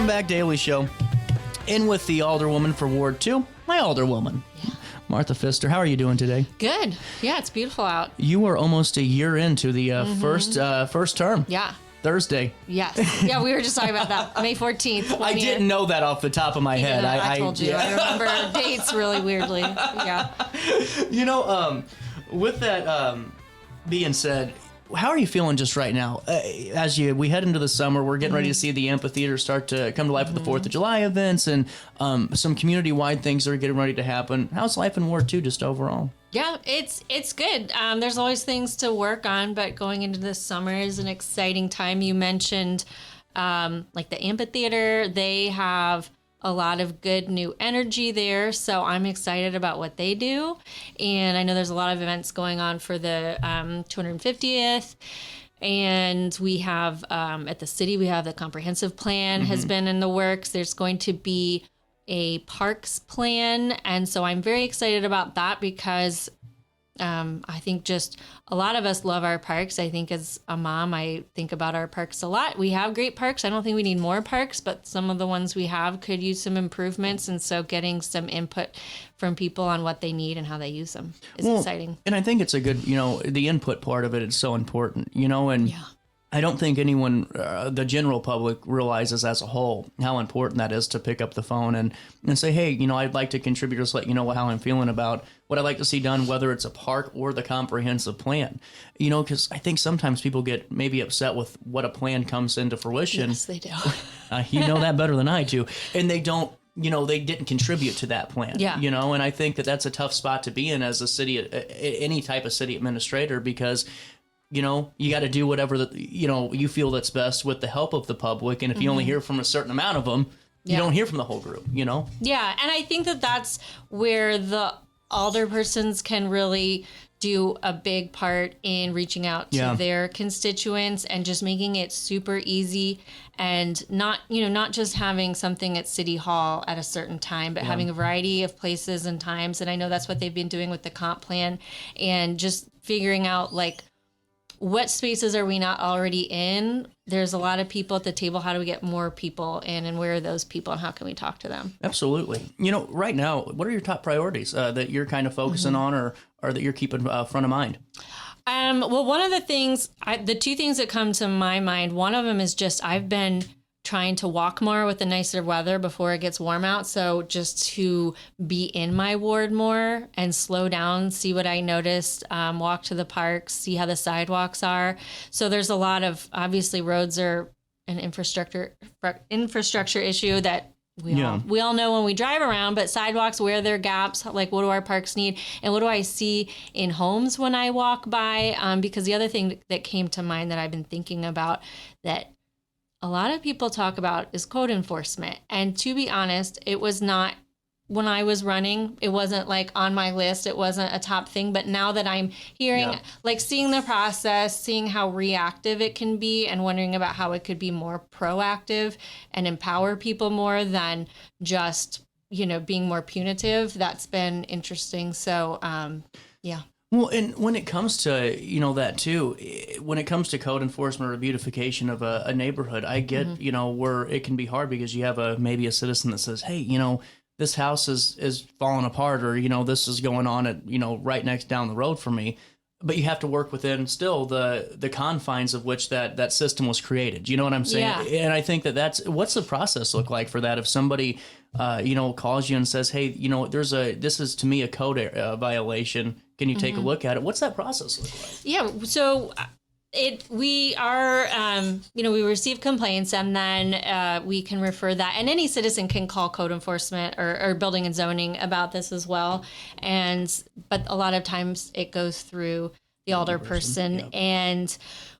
Welcome back, Daily Show. In with the Alderwoman for Ward 2, my Alderwoman, Martha Pfister. How are you doing today? Good. Yeah, it's beautiful out. You are almost a year into the first term. Yeah. Thursday. Yes. Yeah, we were just talking about that. May 14th. I didn't know that off the top of my head. I told you. I remember dates really weirdly. Yeah. You know, with that being said, how are you feeling just right now? We head into the summer, we're getting ready to see the amphitheater start to come to life with the 4th of July events and some community-wide things that are getting ready to happen. How's life in Ward 2 just overall? Yeah, it's good. There's always things to work on, but going into the summer is an exciting time. You mentioned like the amphitheater. They have a lot of good new energy there, so I'm excited about what they do. And I know there's a lot of events going on for the 250th. And we have at the city, we have the comprehensive plan has been in the works. There's going to be a parks plan. And so I'm very excited about that because I think just a lot of us love our parks. I think as a mom, I think about our parks a lot. We have great parks. I don't think we need more parks, but some of the ones we have could use some improvements. And so getting some input from people on what they need and how they use them is exciting. And I think it's a good, the input part of it is so important, and I don't think anyone, the general public, realizes as a whole how important that is to pick up the phone and say, hey, I'd like to contribute, just let you know how I'm feeling about what I'd like to see done, whether it's a park or the comprehensive plan. Because I think sometimes people get maybe upset with what a plan comes into fruition. Yes, they do. You know that better than I do. And they don't, they didn't contribute to that plan. Yeah. And I think that that's a tough spot to be in as a city, any type of city administrator, because you got to do whatever you feel that's best with the help of the public. And if you only hear from a certain amount of them, you don't hear from the whole group, Yeah. And I think that that's where the alderpersons can really do a big part in reaching out to their constituents and just making it super easy and not just having something at City Hall at a certain time, but having a variety of places and times. And I know that's what they've been doing with the comp plan and just figuring out what spaces are we not already in? There's a lot of people at the table. How do we get more people in, and where are those people, and how can we talk to them? Absolutely. Right now, what are your top priorities that you're kind of focusing on or that you're keeping front of mind? Well, one of the things, the two things that come to my mind, one of them is just I've been trying to walk more with the nicer weather before it gets warm out. So just to be in my ward more and slow down, see what I noticed, walk to the parks, see how the sidewalks are. So there's a lot of, obviously roads are an infrastructure issue that we all know when we drive around, but sidewalks, where there are gaps, what do our parks need? And what do I see in homes when I walk by? Because the other thing that came to mind that I've been thinking about that a lot of people talk about is code enforcement. And to be honest, it was not, when I was running, it wasn't on my list. It wasn't a top thing. But now that I'm hearing, seeing the process, seeing how reactive it can be and wondering about how it could be more proactive and empower people more than just, being more punitive, that's been interesting. So, Well, and when it comes to, that too, when it comes to code enforcement or beautification of a neighborhood, I get, where it can be hard because you have maybe a citizen that says, hey, this house is falling apart or, this is going on at, right next down the road for me. But you have to work within still the confines of which that system was created. You know what I'm saying? Yeah. And I think what's the process look like for that? If somebody, calls you and says, hey, this is to me a code violation. Can you take a look at it? What's that process look like? Yeah. So we receive complaints and then we can refer that, and any citizen can call code enforcement or building and zoning about this as well. But a lot of times it goes through the alderperson, and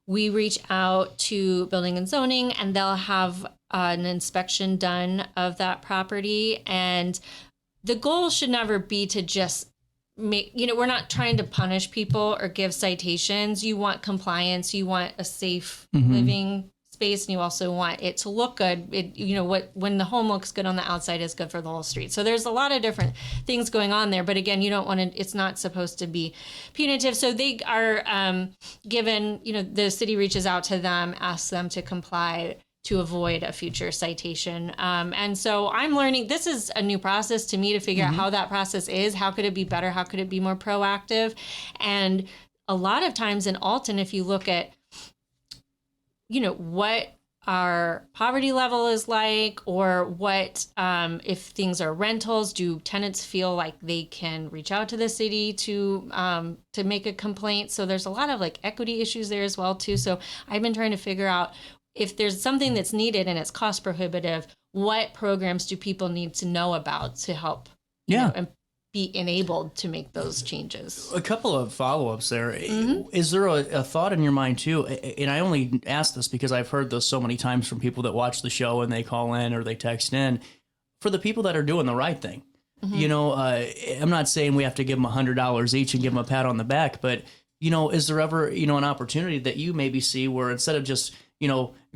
we reach out to building and zoning, and they'll have an inspection done of that property. And the goal should never be to just we're not trying to punish people or give citations. You want compliance. You want a safe living space, and you also want it to look good. When the home looks good on the outside is good for the whole street. So there's a lot of different things going on there. But again, you don't want to. It's not supposed to be punitive. So they are given. The city reaches out to them, asks them to comply. to avoid a future citation. And so I'm learning, this is a new process to me to figure out how that process is. How could it be better? How could it be more proactive? And a lot of times in Alton, if you look at, what our poverty level is like, or what, if things are rentals, do tenants feel like they can reach out to the city to make a complaint? So there's a lot of like equity issues there as well too. So I've been trying to figure out, if there's something that's needed and it's cost prohibitive, what programs do people need to know about to help and be enabled to make those changes? A couple of follow-ups there. Is there a thought in your mind too? And I only ask this because I've heard this so many times from people that watch the show and they call in or they text in. For the people that are doing the right thing, I'm not saying we have to give them $100 each and give them a pat on the back, but is there ever an opportunity that you maybe see where instead of just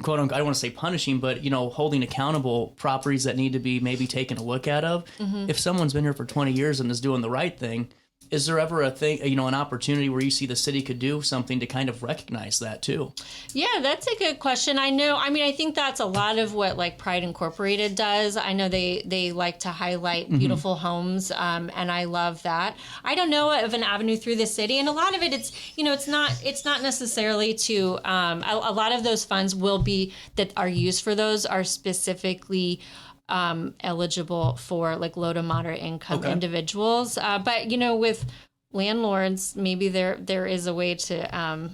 quote unquote, I don't want to say punishing, but, holding accountable properties that need to be maybe taken a look at if someone's been here for 20 years and is doing the right thing, is there ever an opportunity where you see the city could do something to kind of recognize that too? Yeah, that's a good question. I think that's a lot of what like Pride Incorporated does. I know they like to highlight beautiful homes, and I love that. I don't know of an avenue through the city, and a lot of it, it's not necessarily to, a lot of those funds that are used for those are specifically eligible for like low to moderate income individuals. But, with landlords, maybe there is a way to,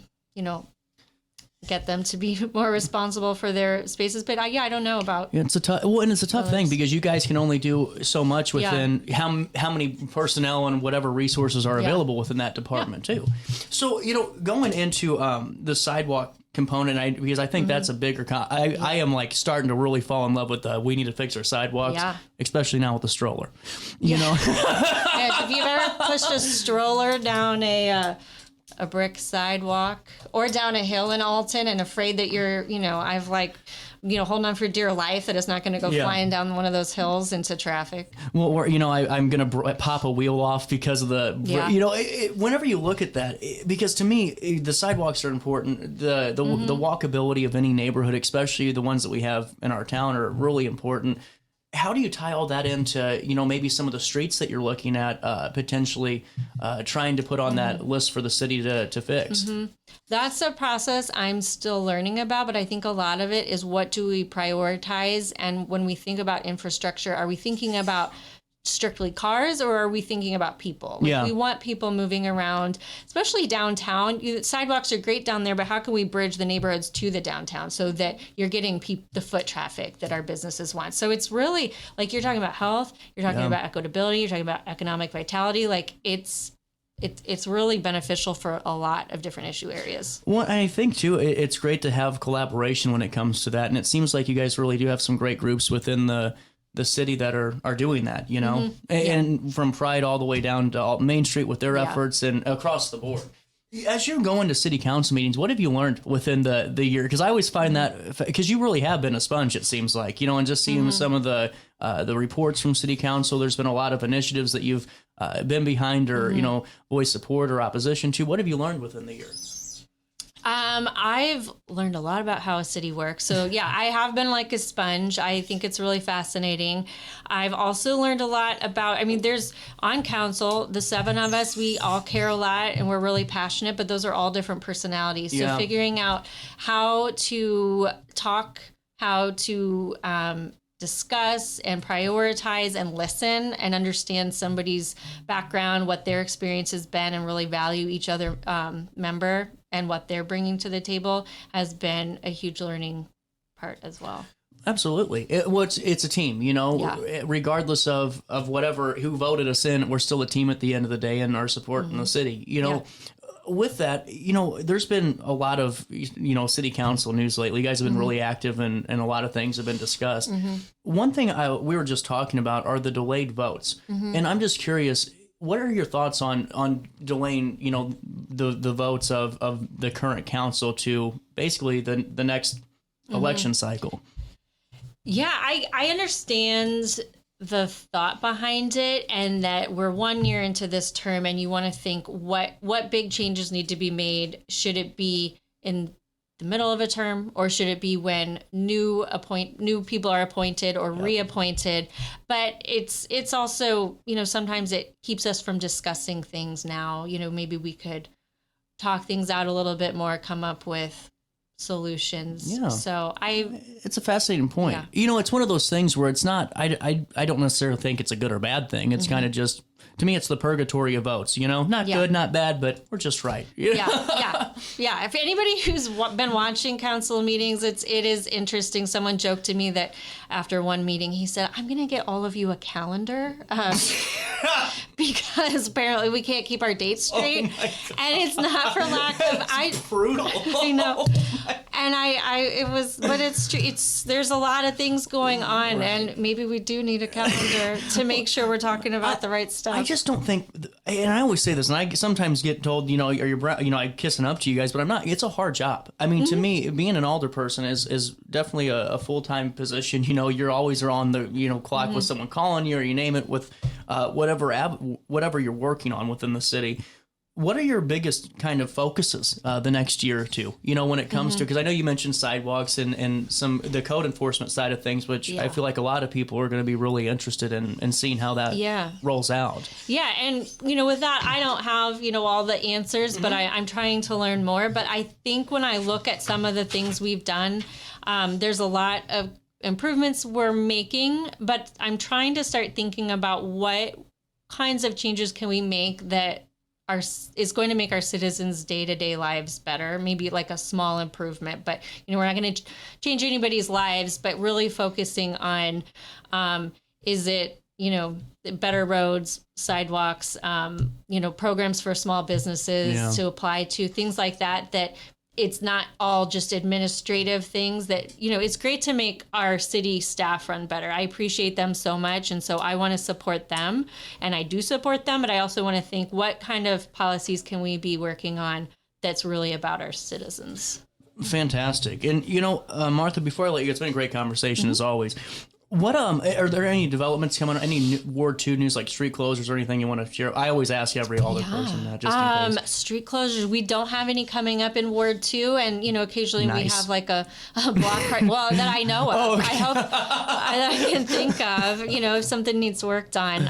get them to be more responsible for their spaces. But I don't know about. Yeah, it's a tough thing because you guys can only do so much within how many personnel and whatever resources are available within that department too. So, going into the sidewalk component, because I think that's a bigger I am like starting to really fall in love with we need to fix our sidewalks, especially now with the stroller. If you've ever pushed a stroller down a brick sidewalk or down a hill in Alton and afraid that you're, I've like, holding on for dear life that it's not going to go flying down one of those hills into traffic. Well, or, I'm going to pop a wheel off because of whenever you look at that, because to me, the sidewalks are important. The walkability of any neighborhood, especially the ones that we have in our town, are really important. How do you tie all that into, maybe some of the streets that you're looking at potentially trying to put on that list for the city to fix? That's a process I'm still learning about, but I think a lot of it is what do we prioritize? And when we think about infrastructure, are we thinking about strictly cars or are we thinking about people? We want people moving around, especially downtown. Sidewalks are great down there, but how can we bridge the neighborhoods to the downtown so that you're getting the foot traffic that our businesses want? So it's really like you're talking about health, you're talking about equitability, you're talking about economic vitality. Like it's really beneficial for a lot of different issue areas. Well, I think too, it's great to have collaboration when it comes to that. And it seems like you guys really do have some great groups within the city that are doing that, and from Pride all the way down to Main Street with their efforts and across the board. As you're going to city council meetings, what have you learned within the year? Because I always find that, because you really have been a sponge, it seems like, and just seeing some of the reports from city council, there's been a lot of initiatives that you've been behind or, voice support or opposition to. What have you learned within the year? I've learned a lot about how a city works. So I have been like a sponge. I think it's really fascinating. I've also learned a lot about, there's on council, the 7 of us, we all care a lot and we're really passionate, but those are all different personalities. So figuring out how to talk, how to, discuss and prioritize and listen and understand somebody's background, what their experience has been, and really value each other member and what they're bringing to the table has been a huge learning part as well. Absolutely. It's a team, regardless of whatever, who voted us in, we're still a team at the end of the day and our support in the city, With that, there's been a lot of, city council news lately. You guys have been really active and a lot of things have been discussed. One thing we were just talking about are the delayed votes. And I'm just curious, what are your thoughts on delaying, the votes of the current council to basically the next election cycle? Yeah, I understand the thought behind it, and that we're 1 year into this term and you want to think what big changes need to be made. Should it be in the middle of a term, or should it be when new people are appointed or reappointed? But it's also, sometimes it keeps us from discussing things now. Maybe we could talk things out a little bit more, come up with solutions. Yeah. So it's a fascinating point. Yeah. It's one of those things where it's not, I don't necessarily think it's a good or bad thing. It's kind of just, to me, it's the purgatory of votes, not good, not bad, but we're just right. Yeah. If anybody who's been watching council meetings, it is interesting. Someone joked to me that after one meeting, he said, I'm going to get all of you a calendar because apparently we can't keep our dates straight. And it's not for lack of... It's brutal. I know. And but it's true. There's a lot of things going on, and maybe we do need a calendar to make sure we're talking about the right stuff. I just don't think, and I always say this, and I sometimes get told, I'm kissing up to you guys, but I'm not. It's a hard job. I mean, to me, being an alder person is definitely a full-time position. You're always on the clock with someone calling you, or you name it, with whatever you're working on within the city. What are your biggest kind of focuses the next year or two, when it comes to, because I know you mentioned sidewalks and the code enforcement side of things, which I feel like a lot of people are going to be really interested in seeing how that rolls out. Yeah. And, with that, I don't have, all the answers, but I'm trying to learn more. But I think when I look at some of the things we've done, there's a lot of improvements we're making, but I'm trying to start thinking about what kinds of changes can we make that is going to make our citizens' day-to-day lives better. Maybe like a small improvement, but we're not going to change anybody's lives, but really focusing on is it better roads, sidewalks, programs for small businesses to apply to, things like that it's not all just administrative things that, it's great to make our city staff run better. I appreciate them so much. And so I want to support them, and I do support them, but I also want to think, what kind of policies can we be working on that's really about our citizens? Fantastic. And, Martha, before I let you go, it's been a great conversation as always. What are there any developments coming on? Any Ward 2 news, like street closures or anything you want to share? I always ask every alder person that, just in case. Street closures, we don't have any coming up in Ward 2, and occasionally we have like a block party. Well, that I know of. Oh, okay. I hope I can think of. If something needs worked on.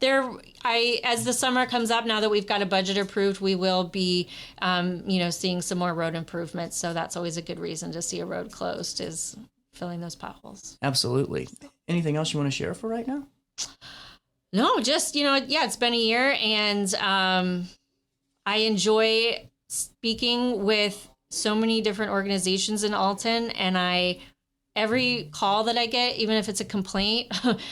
As the summer comes up, now that we've got a budget approved, we will be, seeing some more road improvements. So that's always a good reason to see a road closed, is filling those potholes. Absolutely. Anything else you want to share for right now? No, just, it's been a year, and I enjoy speaking with so many different organizations in Alton, and every call that I get, even if it's a complaint,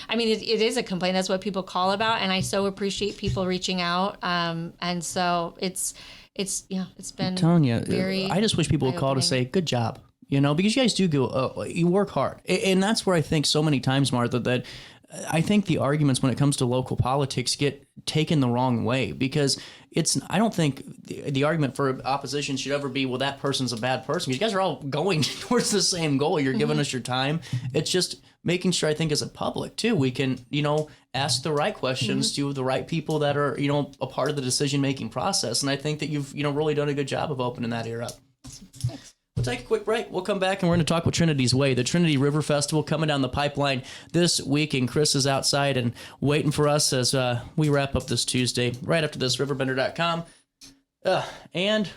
I mean, it is a complaint. That's what people call about. And I so appreciate people reaching out. And so it's been, I'm telling you, I just wish people would call to say, good job. Because you guys do you work hard. And that's where I think so many times, Martha, that I think the arguments when it comes to local politics get taken the wrong way, because I don't think the argument for opposition should ever be, well, that person's a bad person. You guys are all going towards the same goal. You're giving us your time. It's just making sure, I think, as a public too, we can, ask the right questions to the right people that are, a part of the decision-making process. And I think that you've, really done a good job of opening that ear up. Thanks. We'll take a quick break. We'll come back and we're going to talk with Trinity's Way, the Trinity River Festival coming down the pipeline this week. And Chris is outside and waiting for us as we wrap up this Tuesday. Right after this, RiverBender.com. And